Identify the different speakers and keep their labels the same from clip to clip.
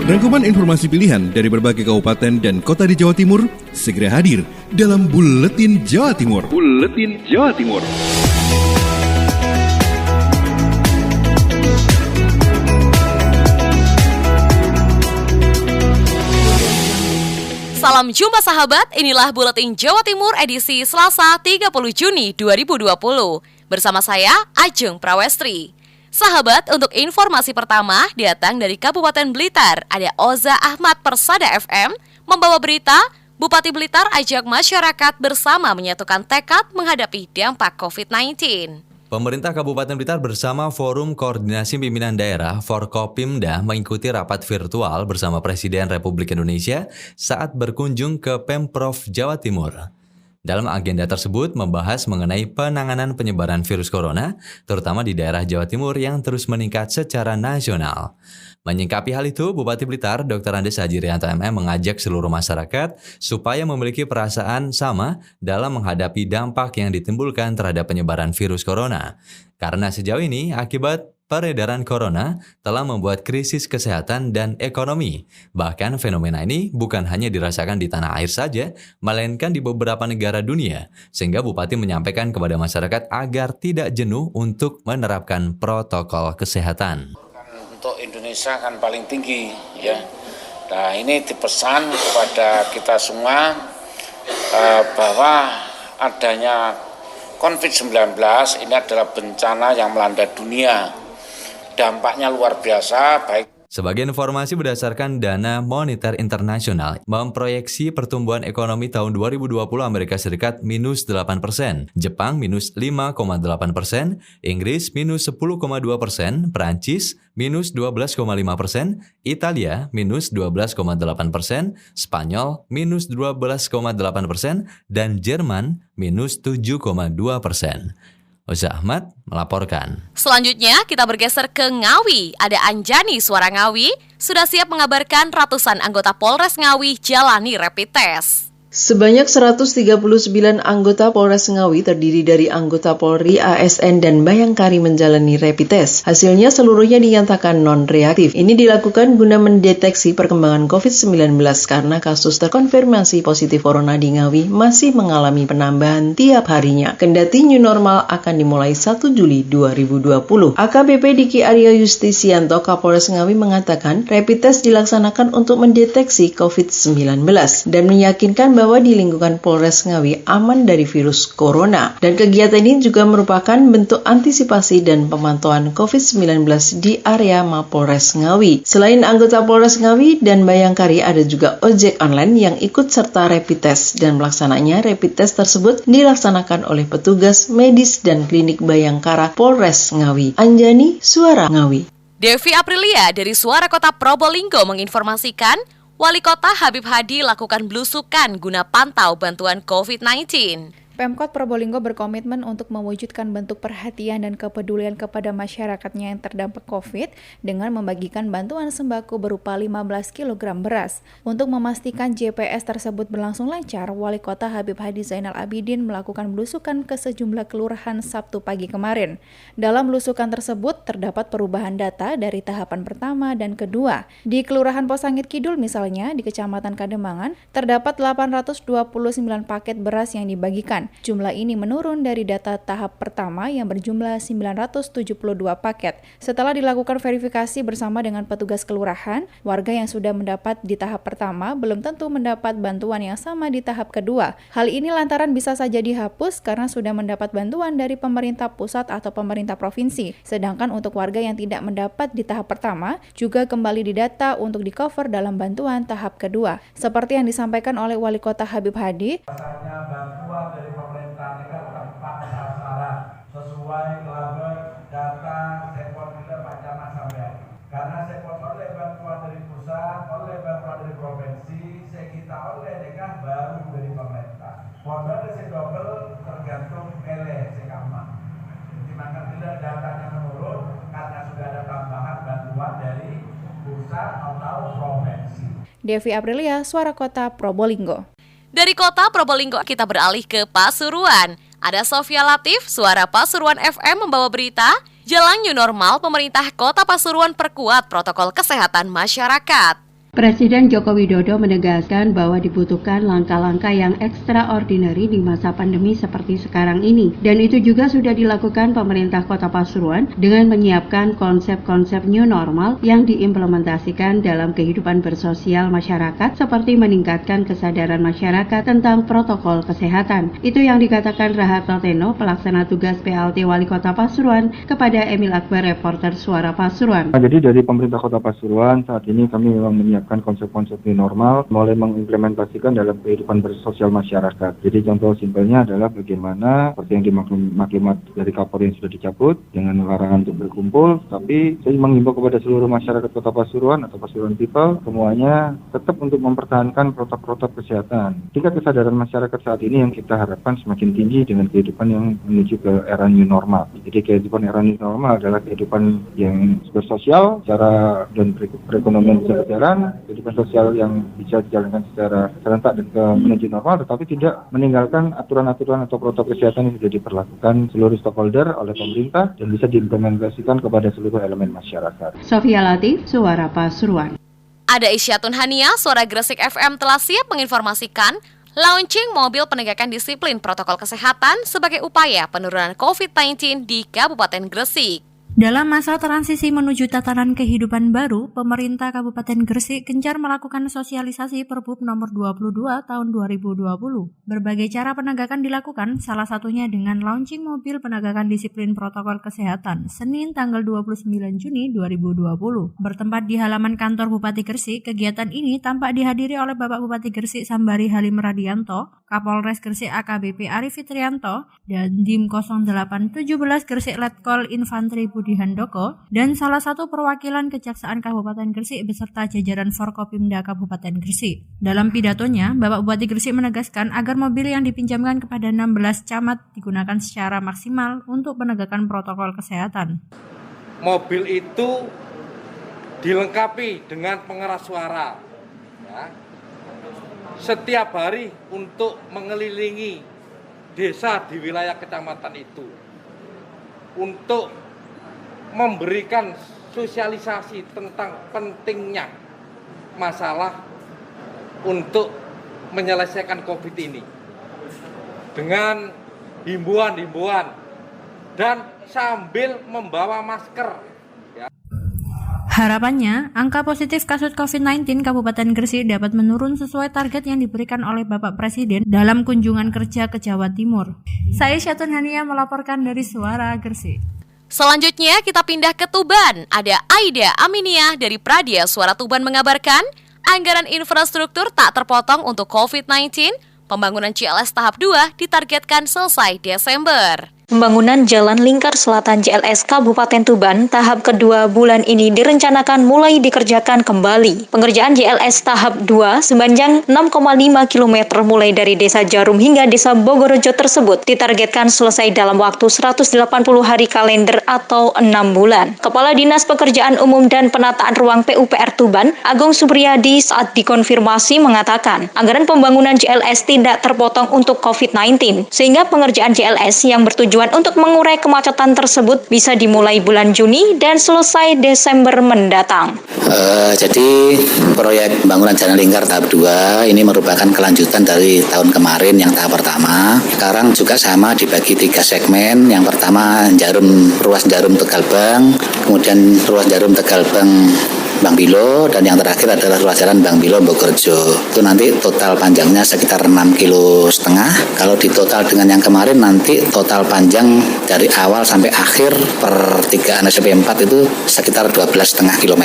Speaker 1: Rangkuman informasi pilihan dari berbagai kabupaten dan kota di Jawa Timur segera hadir dalam Buletin Jawa Timur. Buletin Jawa Timur.
Speaker 2: Salam jumpa sahabat, inilah Buletin Jawa Timur edisi Selasa 30 Juni 2020. Bersama saya, Ajeng Prawestri. Sahabat, untuk informasi pertama datang dari Kabupaten Blitar. Ada Oza Ahmad Persada FM membawa berita Bupati Blitar ajak masyarakat bersama menyatukan tekad menghadapi dampak COVID-19.
Speaker 3: Pemerintah Kabupaten Blitar bersama Forum Koordinasi Pimpinan Daerah Forkopimda mengikuti rapat virtual bersama Presiden Republik Indonesia saat berkunjung ke Pemprov Jawa Timur. Dalam agenda tersebut membahas mengenai penanganan penyebaran virus corona, terutama di daerah Jawa Timur yang terus meningkat secara nasional. Menyikapi hal itu, Bupati Blitar Dr. Andes Haji Rianto MM mengajak seluruh masyarakat supaya memiliki perasaan sama dalam menghadapi dampak yang ditimbulkan terhadap penyebaran virus corona. Karena sejauh ini, akibat peredaran corona telah membuat krisis kesehatan dan ekonomi. Bahkan fenomena ini bukan hanya dirasakan di tanah air saja, melainkan di beberapa negara dunia. Sehingga Bupati menyampaikan kepada masyarakat agar tidak jenuh untuk menerapkan protokol kesehatan.
Speaker 4: Untuk Indonesia kan paling tinggi ya. Nah, ini dipesan kepada kita semua bahwa adanya COVID-19 ini adalah bencana yang melanda dunia. Dampaknya luar biasa, baik.
Speaker 3: Sebagai informasi berdasarkan Dana Moneter Internasional memproyeksi pertumbuhan ekonomi tahun 2020 Amerika Serikat minus 8%, Jepang minus 5,8%, Inggris minus 10,2%, Prancis minus 12,5%, Italia minus 12,8%, Spanyol minus 12,8%, dan Jerman minus 7,2%. Oza Ahmad melaporkan.
Speaker 2: Selanjutnya kita bergeser ke Ngawi. Ada Anjani Suara Ngawi sudah siap mengabarkan ratusan anggota Polres Ngawi jalani rapid test.
Speaker 5: Sebanyak 139 anggota Polres Ngawi terdiri dari anggota Polri, ASN, dan Bayangkari menjalani rapid test. Hasilnya seluruhnya dinyatakan non-reaktif. Ini dilakukan guna mendeteksi perkembangan COVID-19 karena kasus terkonfirmasi positif corona di Ngawi masih mengalami penambahan tiap harinya. Kendati new normal akan dimulai 1 Juli 2020. AKBP Diki Aryo Justisianto Kapolres Ngawi mengatakan rapid test dilaksanakan untuk mendeteksi COVID-19 dan meyakinkan bahwa di lingkungan Polres Ngawi aman dari virus corona. Dan kegiatan ini juga merupakan bentuk antisipasi dan pemantauan COVID-19 di area Mapolres Ngawi. Selain anggota Polres Ngawi dan Bayangkari, ada juga ojek online yang ikut serta rapid test, dan pelaksananya rapid test tersebut dilaksanakan oleh petugas medis dan klinik Bayangkara Polres Ngawi. Anjani Suara Ngawi.
Speaker 2: Devi Aprilia dari Suara Kota Probolinggo menginformasikan Wali Kota Habib Hadi lakukan belusukan guna pantau bantuan COVID-19.
Speaker 6: Pemkot Probolinggo berkomitmen untuk mewujudkan bentuk perhatian dan kepedulian kepada masyarakatnya yang terdampak COVID dengan membagikan bantuan sembako berupa 15 kg beras. Untuk memastikan JPS tersebut berlangsung lancar, Wali Kota Habib Hadi Zainal Abidin melakukan belusukan ke sejumlah kelurahan Sabtu pagi kemarin. Dalam belusukan tersebut terdapat perubahan data dari tahapan pertama dan kedua. Di Kelurahan Posangit Kidul misalnya, di Kecamatan Kademangan, terdapat 829 paket beras yang dibagikan. Jumlah ini menurun dari data tahap pertama yang berjumlah 972 paket. Setelah dilakukan verifikasi bersama dengan petugas kelurahan, warga yang sudah mendapat di tahap pertama belum tentu mendapat bantuan yang sama di tahap kedua. Hal ini lantaran bisa saja dihapus karena sudah mendapat bantuan dari pemerintah pusat atau pemerintah provinsi. Sedangkan untuk warga yang tidak mendapat di tahap pertama juga kembali didata untuk di-cover dalam bantuan tahap kedua. Seperti yang disampaikan oleh Wali Kota Habib Hadi,
Speaker 7: bantuan dari pemerintah tepat sasaran sesuai label data sektor kita pada masa sampai. Karena sektor oleh bantuan dari pusat, oleh bantuan dari provinsi, kita oleh dengan baru dari pemerintah. Modal dari double tergantung sekama. Jadi maka tidak datanya menurun karena sudah ada tambahan bantuan dari pusat atau provinsi.
Speaker 6: Devi Aprilia, Suara Kota Probolinggo.
Speaker 2: Dari kota Probolinggo kita beralih ke Pasuruan. Ada Sofia Latif, Suara Pasuruan FM membawa berita, jelang new normal pemerintah Kota Pasuruan perkuat protokol kesehatan masyarakat.
Speaker 8: Presiden Joko Widodo menegaskan bahwa dibutuhkan langkah-langkah yang extraordinary di masa pandemi seperti sekarang ini. Dan itu juga sudah dilakukan pemerintah Kota Pasuruan dengan menyiapkan konsep-konsep new normal yang diimplementasikan dalam kehidupan bersosial masyarakat seperti meningkatkan kesadaran masyarakat tentang protokol kesehatan. Itu yang dikatakan Raharto Teno, pelaksana tugas PLT Wali Kota Pasuruan, kepada Emil Akbar, reporter Suara Pasuruan.
Speaker 9: Jadi dari pemerintah Kota Pasuruan saat ini kami memang menyiapkan konsep-konsep new normal mulai mengimplementasikan dalam kehidupan bersosial masyarakat. Jadi contoh simpelnya adalah bagaimana seperti yang dimaklumat dari Kapolri yang sudah dicabut dengan larangan untuk berkumpul, tapi saya menghimbau kepada seluruh masyarakat Kota Pasuruan atau Pasuruan people semuanya tetap untuk mempertahankan protokol kesehatan. Tingkat kesadaran masyarakat saat ini yang kita harapkan semakin tinggi dengan kehidupan yang menuju ke era new normal. Jadi kehidupan era new normal adalah kehidupan yang bersosial secara dan perekonomian bisa berjalan, kehidupan sosial yang bisa dijalankan secara serentak dan menuju normal, tetapi tidak meninggalkan aturan-aturan atau protokol kesehatan yang sudah diperlakukan seluruh stakeholder oleh pemerintah dan bisa diimplementasikan kepada seluruh elemen masyarakat.
Speaker 8: Sofia Latif, Suara Pasuruan.
Speaker 2: Ada Isyatun Hania, Suara Gresik FM telah siap menginformasikan launching mobil penegakan disiplin protokol kesehatan sebagai upaya penurunan COVID-19 di Kabupaten Gresik.
Speaker 10: Dalam masa transisi menuju tatanan kehidupan baru, pemerintah Kabupaten Gresik gencar melakukan sosialisasi Perbup nomor 22 tahun 2020. Berbagai cara penegakan dilakukan, salah satunya dengan launching mobil penegakan disiplin protokol kesehatan Senin tanggal 29 Juni 2020. Bertempat di halaman kantor Bupati Gresik, kegiatan ini tampak dihadiri oleh Bapak Bupati Gresik Sambari Halim Radianto, Kapolres Gresik AKBP Arif Fitrianto, dan Dim 0817 Gresik Letkol Infanteri Budi Handoko, dan salah satu perwakilan Kejaksaan Kabupaten Gresik beserta jajaran Forkopimda Kabupaten Gresik. Dalam pidatonya, Bapak Bupati Gresik menegaskan agar mobil yang dipinjamkan kepada 16 camat digunakan secara maksimal untuk penegakan protokol kesehatan.
Speaker 11: Mobil itu dilengkapi dengan pengeras suara, ya, setiap hari untuk mengelilingi desa di wilayah kecamatan itu, untuk memberikan sosialisasi tentang pentingnya masalah untuk menyelesaikan COVID ini dengan himbauan-himbauan dan sambil membawa masker.
Speaker 10: Harapannya, angka positif kasus COVID-19 Kabupaten Gresik dapat menurun sesuai target yang diberikan oleh Bapak Presiden dalam kunjungan kerja ke Jawa Timur. Saya Syatun Hania melaporkan dari Suara Gresik.
Speaker 2: Selanjutnya kita pindah ke Tuban. Ada Aida Aminia dari Pradia Suara Tuban mengabarkan, anggaran infrastruktur tak terpotong untuk COVID-19, pembangunan JLS tahap 2 ditargetkan selesai Desember.
Speaker 12: Pembangunan Jalan Lingkar Selatan JLS Kabupaten Tuban tahap kedua bulan ini direncanakan mulai dikerjakan kembali. Pengerjaan JLS tahap 2 sepanjang 6,5 km mulai dari Desa Jarum hingga Desa Bogorojo tersebut ditargetkan selesai dalam waktu 180 hari kalender atau 6 bulan. Kepala Dinas Pekerjaan Umum dan Penataan Ruang PUPR Tuban, Agung Supriyadi, saat dikonfirmasi mengatakan, anggaran pembangunan JLS tidak terpotong untuk COVID-19, sehingga pengerjaan JLS yang bertujuan untuk mengurai kemacetan tersebut bisa dimulai bulan Juni dan selesai Desember mendatang.
Speaker 13: Jadi proyek pembangunan Jalan Lingkar tahap 2 ini merupakan kelanjutan dari tahun kemarin yang tahap pertama. Sekarang juga sama dibagi 3 segmen. Yang pertama ruas Jarum Tegalbang, kemudian ruas Jarum Tegalbang Bang Bilo, dan yang terakhir adalah ruas jalan Bang Bilo Bogorjo. Itu nanti total panjangnya sekitar 6,5 km. Kalau di total dengan yang kemarin nanti total panjang dari awal sampai akhir pertigaan SMP 4 itu sekitar 12,5 km.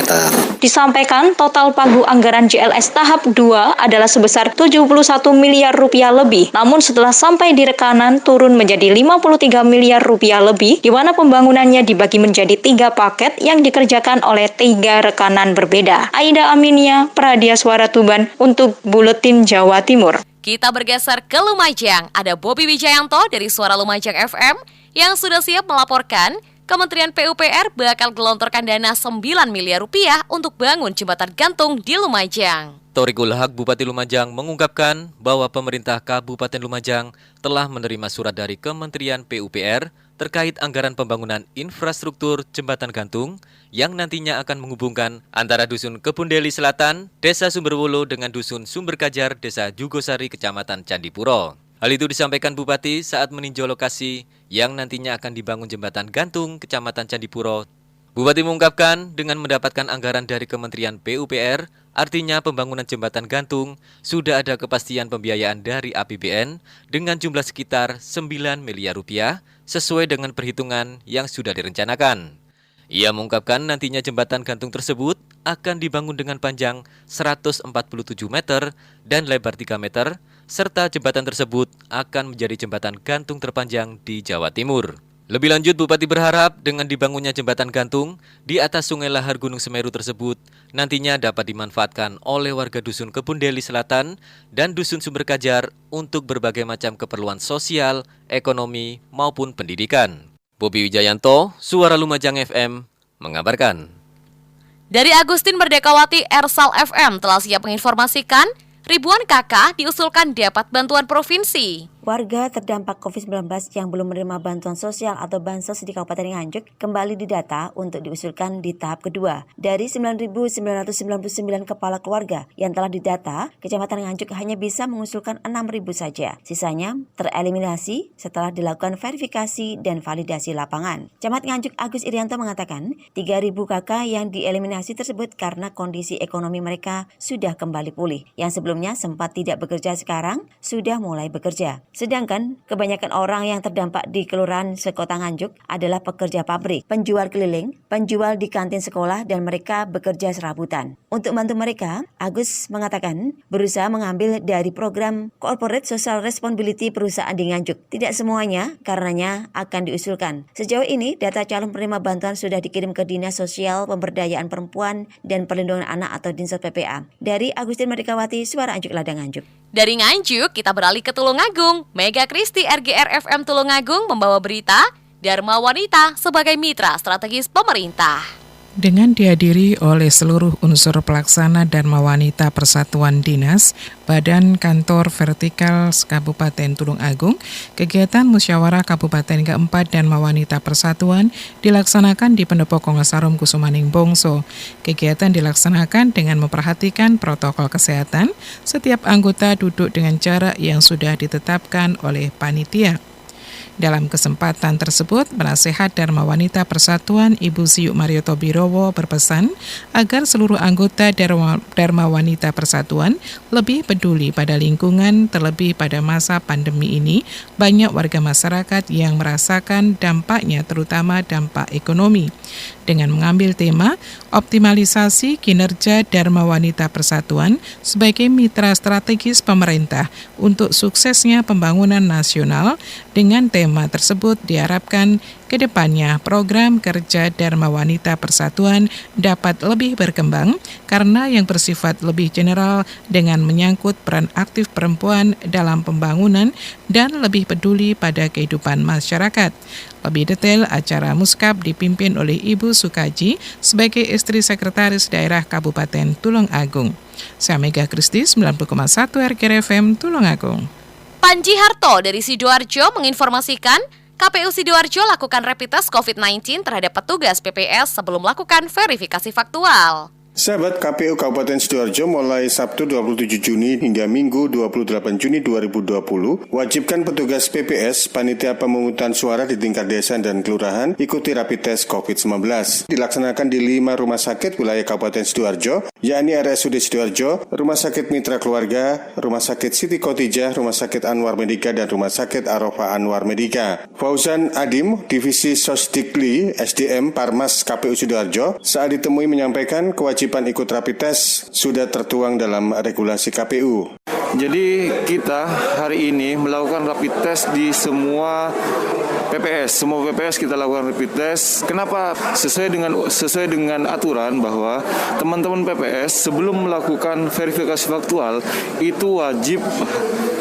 Speaker 12: Disampaikan total pagu anggaran JLS tahap 2 adalah sebesar 71 miliar rupiah lebih. Namun setelah sampai di rekanan turun menjadi 53 miliar rupiah lebih, di mana pembangunannya dibagi menjadi 3 paket yang dikerjakan oleh 3 rekanan berbeda. Aida Aminia, Pradia Suara Tuban untuk Buletin Jawa Timur.
Speaker 2: Kita bergeser ke Lumajang. Ada Bobi Wijayanto dari Suara Lumajang FM yang sudah siap melaporkan Kementerian PUPR bakal gelontorkan dana 9 miliar rupiah untuk bangun jembatan gantung di Lumajang.
Speaker 3: Thorikul Haq Bupati Lumajang mengungkapkan bahwa pemerintah Kabupaten Lumajang telah menerima surat dari Kementerian PUPR terkait anggaran pembangunan infrastruktur jembatan gantung yang nantinya akan menghubungkan antara Dusun Kebun Deli Selatan, Desa Sumberwulu dengan Dusun Sumberkajar, Desa Jugosari, Kecamatan Candipuro. Hal itu disampaikan Bupati saat meninjau lokasi yang nantinya akan dibangun jembatan gantung Kecamatan Candipuro. Bupati mengungkapkan dengan mendapatkan anggaran dari Kementerian PUPR, artinya pembangunan jembatan gantung sudah ada kepastian pembiayaan dari APBN dengan jumlah sekitar 9 miliar rupiah sesuai dengan perhitungan yang sudah direncanakan. Ia mengungkapkan nantinya jembatan gantung tersebut akan dibangun dengan panjang 147 meter dan lebar 3 meter, serta jembatan tersebut akan menjadi jembatan gantung terpanjang di Jawa Timur. Lebih lanjut, Bupati berharap dengan dibangunnya jembatan gantung di atas Sungai Lahar Gunung Semeru tersebut nantinya dapat dimanfaatkan oleh warga Dusun Kebun Deli Selatan dan Dusun Sumberkajar untuk berbagai macam keperluan sosial, ekonomi, maupun pendidikan. Bobi Wijayanto, Suara Lumajang FM, mengabarkan.
Speaker 2: Dari Agustin Merdekawati, Ersal FM telah siap menginformasikan ribuan KK diusulkan dapat bantuan provinsi.
Speaker 14: Warga terdampak COVID-19 yang belum menerima bantuan sosial atau bansos di Kabupaten Nganjuk kembali didata untuk diusulkan di tahap kedua. Dari 9.999 kepala keluarga yang telah didata, Kecamatan Nganjuk hanya bisa mengusulkan 6.000 saja. Sisanya tereliminasi setelah dilakukan verifikasi dan validasi lapangan. Camat Nganjuk Agus Irianto mengatakan, 3.000 KK yang dieliminasi tersebut karena kondisi ekonomi mereka sudah kembali pulih. Yang sebelumnya sempat tidak bekerja sekarang sudah mulai bekerja. Sedangkan kebanyakan orang yang terdampak di Kelurahan Sekota Nganjuk adalah pekerja pabrik, penjual keliling, penjual di kantin sekolah, dan mereka bekerja serabutan. Untuk membantu mereka, Agus mengatakan berusaha mengambil dari program Corporate Social Responsibility perusahaan di Nganjuk. Tidak semuanya karenanya akan diusulkan. Sejauh ini, data calon penerima bantuan sudah dikirim ke Dinas Sosial Pemberdayaan Perempuan dan Perlindungan Anak atau Dinsos PPA. Dari Agustin Merdekawati, Suara Nganjuk Ladang Nganjuk.
Speaker 2: Dari Nganjuk, kita beralih ke Tulungagung. Mega Kristi RGR FM Tulungagung membawa berita Dharma Wanita sebagai mitra strategis pemerintah.
Speaker 15: Dengan dihadiri oleh seluruh unsur pelaksana Dharma Wanita Persatuan Dinas, Badan Kantor Vertikal Kabupaten Tulungagung, kegiatan musyawarah Kabupaten keempat Dharma Wanita Persatuan dilaksanakan di Pendopo Kongasarum Kusumaning Bongso. Kegiatan dilaksanakan dengan memperhatikan protokol kesehatan, setiap anggota duduk dengan jarak yang sudah ditetapkan oleh panitia. Dalam kesempatan tersebut, penasehat Dharma Wanita Persatuan Ibu Siuk Marioto Birowo berpesan agar seluruh anggota Dharma Wanita Persatuan lebih peduli pada lingkungan, terlebih pada masa pandemi ini, banyak warga masyarakat yang merasakan dampaknya, terutama dampak ekonomi. Dengan mengambil tema optimalisasi kinerja Dharma Wanita Persatuan sebagai mitra strategis pemerintah untuk suksesnya pembangunan nasional, dengan tema tersebut diharapkan ke depannya program kerja Dharma Wanita Persatuan dapat lebih berkembang karena yang bersifat lebih general dengan menyangkut peran aktif perempuan dalam pembangunan dan lebih peduli pada kehidupan masyarakat. Lebih detail, acara Muskap dipimpin oleh Ibu Sukaji sebagai istri sekretaris daerah Kabupaten Tulungagung. Saya Mega Kristi, 90,1 RGR FM Tulungagung.
Speaker 2: Panji Harto dari Sidoarjo menginformasikan KPU Sidoarjo lakukan rapid test COVID-19 terhadap petugas PPS sebelum melakukan verifikasi faktual.
Speaker 16: Sahabat, KPU Kabupaten Sidoarjo mulai Sabtu 27 Juni hingga Minggu 28 Juni 2020 wajibkan petugas PPS, panitia pemungutan suara di tingkat desa dan kelurahan ikuti rapid test COVID-19. Dilaksanakan di 5 rumah sakit wilayah Kabupaten Sidoarjo, yakni RSUD Sidoarjo, Rumah Sakit Mitra Keluarga, Rumah Sakit Siti Khotijah, Rumah Sakit Anwar Medika, dan Rumah Sakit Arofah Anwar Medika. Fauzan Adim, Divisi Sosdikli SDM Parmas KPU Sidoarjo, saat ditemui menyampaikan kewajiban ikut rapid test sudah tertuang dalam regulasi KPU.
Speaker 17: Jadi kita hari ini melakukan rapid test di semua PPS. Semua PPS kita lakukan rapid test. Kenapa? Sesuai dengan aturan bahwa teman-teman PPS sebelum melakukan verifikasi faktual itu wajib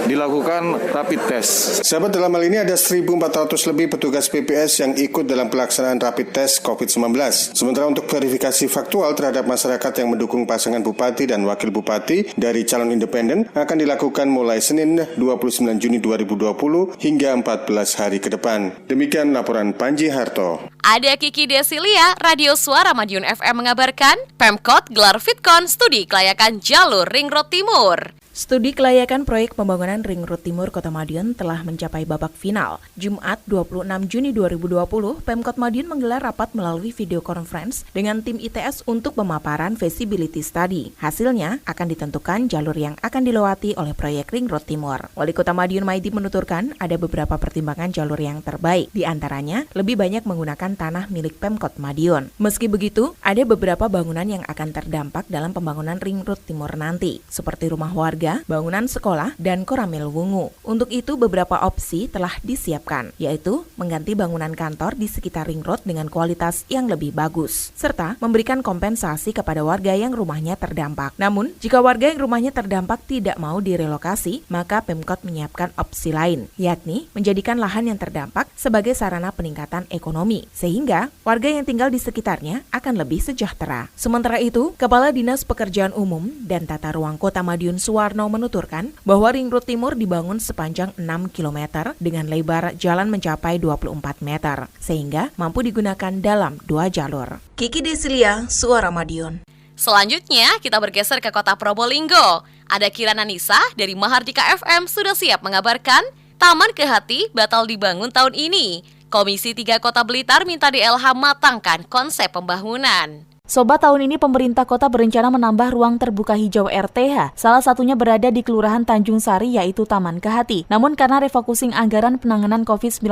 Speaker 17: dilakukan rapid test.
Speaker 16: Sahabat, dalam hal ini ada 1.400 lebih petugas PPS yang ikut dalam pelaksanaan rapid test COVID-19. Sementara untuk verifikasi faktual terhadap masyarakat yang mendukung pasangan bupati dan wakil bupati dari calon independen akan dilakukan mulai Senin 29 Juni 2020 hingga 14 hari ke depan. Demikian laporan Panji Harto.
Speaker 2: Ada Kiki Desilia, Radio Suara Madiun FM mengabarkan, Pemkot gelar Fitcon Studi Kelayakan Jalur Ring Road Timur.
Speaker 18: Studi kelayakan proyek pembangunan Ring Road Timur Kota Madiun telah mencapai babak final. Jumat 26 Juni 2020, Pemkot Madiun menggelar rapat melalui video conference dengan tim ITS untuk pemaparan feasibility study. Hasilnya akan ditentukan jalur yang akan dilewati oleh proyek Ring Road Timur. Wali Kota Madiun Maidi menuturkan ada beberapa pertimbangan jalur yang terbaik. Di antaranya, lebih banyak menggunakan tanah milik Pemkot Madiun. Meski begitu, ada beberapa bangunan yang akan terdampak dalam pembangunan Ring Road Timur nanti, seperti rumah warga, bangunan sekolah, dan koramil wungu. Untuk itu, beberapa opsi telah disiapkan, yaitu mengganti bangunan kantor di sekitar Ring Road dengan kualitas yang lebih bagus, serta memberikan kompensasi kepada warga yang rumahnya terdampak. Namun, jika warga yang rumahnya terdampak tidak mau direlokasi, maka Pemkot menyiapkan opsi lain, yakni menjadikan lahan yang terdampak sebagai sarana peningkatan ekonomi, sehingga warga yang tinggal di sekitarnya akan lebih sejahtera. Sementara itu, Kepala Dinas Pekerjaan Umum dan Tata Ruang Kota Madiun Suwarno menuturkan bahwa Ring Road Timur dibangun sepanjang 6 km dengan lebar jalan mencapai 24 meter, sehingga mampu digunakan dalam 2 jalur. Kiki Desilia, Suara Madiun.
Speaker 2: Selanjutnya, kita bergeser ke kota Probolinggo. Ada Kirana Nisa dari Mahardika FM sudah siap mengabarkan, Taman Kehati batal dibangun tahun ini. Komisi 3 Kota Blitar minta DLH matangkan konsep pembangunan.
Speaker 19: Sobat, tahun ini pemerintah kota berencana menambah ruang terbuka hijau RTH, salah satunya berada di Kelurahan Tanjung Sari yaitu Taman Kehati. Namun karena refocusing anggaran penanganan COVID-19,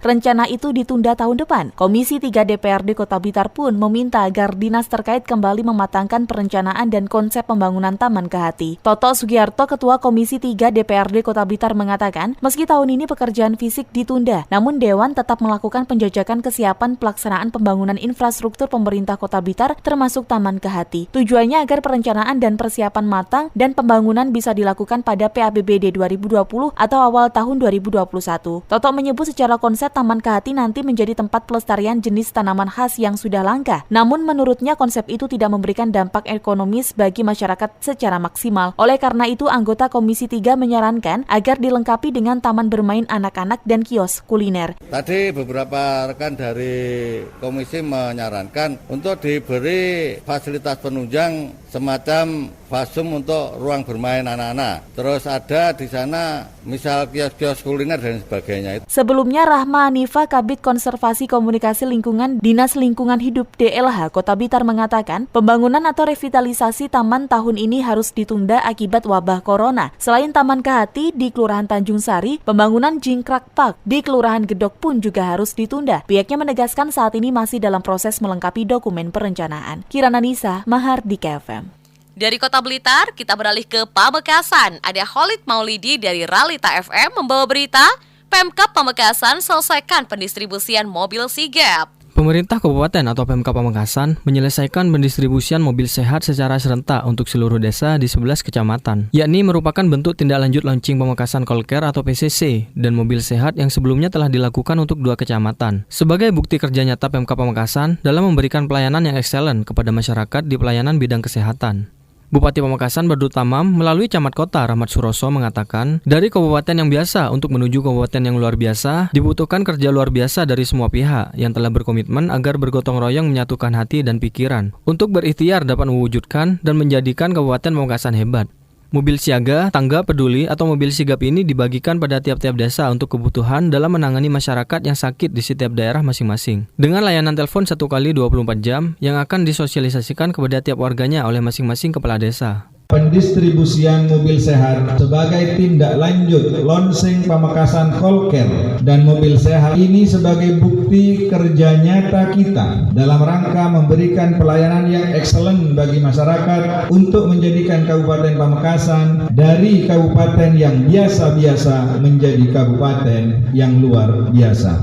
Speaker 19: rencana itu ditunda tahun depan. Komisi 3 DPRD Kota Blitar pun meminta agar dinas terkait kembali mematangkan perencanaan dan konsep pembangunan Taman Kehati. Toto Sugiarto, Ketua Komisi 3 DPRD Kota Blitar mengatakan, meski tahun ini pekerjaan fisik ditunda, namun Dewan tetap melakukan penjajakan kesiapan pelaksanaan pembangunan infrastruktur pemerintah Kota Blitar termasuk Taman Kehati. Tujuannya agar perencanaan dan persiapan matang dan pembangunan bisa dilakukan pada PABBD 2020 atau awal tahun 2021. Toto menyebut secara konsep Taman Kehati nanti menjadi tempat pelestarian jenis tanaman khas yang sudah langka. Namun menurutnya konsep itu tidak memberikan dampak ekonomis bagi masyarakat secara maksimal. Oleh karena itu anggota Komisi 3 menyarankan agar dilengkapi dengan taman bermain anak-anak dan kios kuliner.
Speaker 20: Tadi beberapa rekan dari komisi menyarankan untuk diberi fasilitas penunjang semacam fasum untuk ruang bermain anak-anak. Terus ada di sana misal kios-kios kuliner dan sebagainya.
Speaker 19: Sebelumnya Rahma Hanifa, Kabid Konservasi Komunikasi Lingkungan Dinas Lingkungan Hidup DLH Kota Blitar mengatakan pembangunan atau revitalisasi taman tahun ini harus ditunda akibat wabah corona. Selain Taman Kehati di Kelurahan Tanjung Sari, pembangunan Jingkrak Park di Kelurahan Gedok pun juga harus ditunda. Pihaknya menegaskan saat ini masih dalam proses melengkapi dokumen perencanaan. Kirana Nisa, Mahardika FM.
Speaker 2: Dari Kota Blitar, kita beralih ke Pamekasan. Ada Khalid Maulidi dari Ralita FM membawa berita, Pemkab Pamekasan selesaikan pendistribusian mobil sigap.
Speaker 21: Pemerintah Kabupaten atau Pemkab Pamekasan menyelesaikan pendistribusian mobil sehat secara serentak untuk seluruh desa di 11 kecamatan, yakni merupakan bentuk tindak lanjut launching Pamekasan Callcare atau PCC dan mobil sehat yang sebelumnya telah dilakukan untuk 2 kecamatan. Sebagai bukti kerja nyata Pemkab Pamekasan dalam memberikan pelayanan yang excellent kepada masyarakat di pelayanan bidang kesehatan. Bupati Pamekasan Badrut Tamam melalui Camat Kota Rahmat Suroso mengatakan, dari kabupaten yang biasa untuk menuju kabupaten yang luar biasa, dibutuhkan kerja luar biasa dari semua pihak yang telah berkomitmen agar bergotong royong menyatukan hati dan pikiran untuk berikhtiar dapat mewujudkan dan menjadikan Kabupaten Pamekasan hebat. Mobil siaga, tangga peduli, atau mobil sigap ini dibagikan pada tiap-tiap desa untuk kebutuhan dalam menangani masyarakat yang sakit di setiap daerah masing-masing. Dengan layanan telepon 1 kali 24 jam yang akan disosialisasikan kepada tiap warganya oleh masing-masing kepala desa.
Speaker 22: Pendistribusian mobil sehat sebagai tindak lanjut launching Pamekasan Callcare dan mobil sehat ini sebagai bukti kerja nyata kita dalam rangka memberikan pelayanan yang excellent bagi masyarakat untuk menjadikan Kabupaten Pamekasan dari kabupaten yang biasa-biasa menjadi kabupaten yang luar biasa.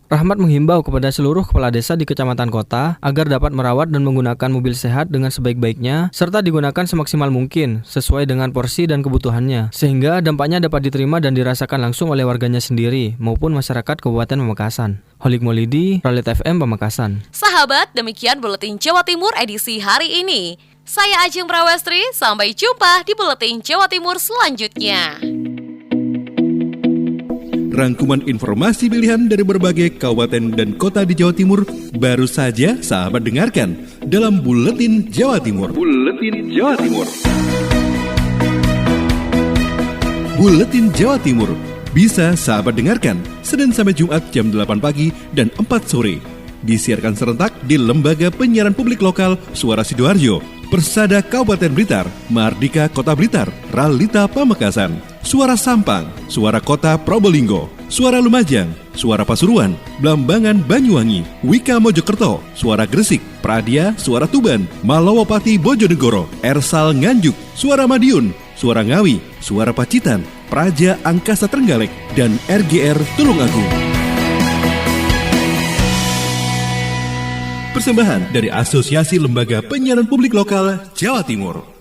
Speaker 21: Rahmat menghimbau kepada seluruh kepala desa di kecamatan kota agar dapat merawat dan menggunakan mobil sehat dengan sebaik-baiknya serta digunakan semaksimal mungkin sesuai dengan porsi dan kebutuhannya sehingga dampaknya dapat diterima dan dirasakan langsung oleh warganya sendiri maupun masyarakat Kabupaten Pamekasan. Khalid Maulidi, Ralita FM Pamekasan.
Speaker 2: Sahabat, demikian Buletin Jawa Timur edisi hari ini. Saya Ajeng Prawestri, sampai jumpa di Buletin Jawa Timur selanjutnya.
Speaker 1: rangkuman informasi pilihan dari berbagai kabupaten dan kota di Jawa Timur baru saja sahabat dengarkan dalam Buletin Jawa Timur. Buletin Jawa Timur. Buletin Jawa Timur bisa sahabat dengarkan Senin sampai Jumat jam 8 pagi dan 4 sore. Disiarkan serentak di Lembaga Penyiaran Publik Lokal Suara Sidoarjo, Persada Kabupaten Blitar, Mardika Kota Blitar, Ralita Pamekasan, Suara Sampang, Suara Kota Probolinggo, Suara Lumajang, Suara Pasuruan, Blambangan Banyuwangi, Wika Mojokerto, Suara Gresik, Pradia, Suara Tuban, Malawapati Bojonegoro, Ersal Nganjuk, Suara Madiun, Suara Ngawi, Suara Pacitan, Praja Angkasa Trenggalek, dan RGR Tulungagung. Persembahan dari Asosiasi Lembaga Penyiaran Publik Lokal Jawa Timur.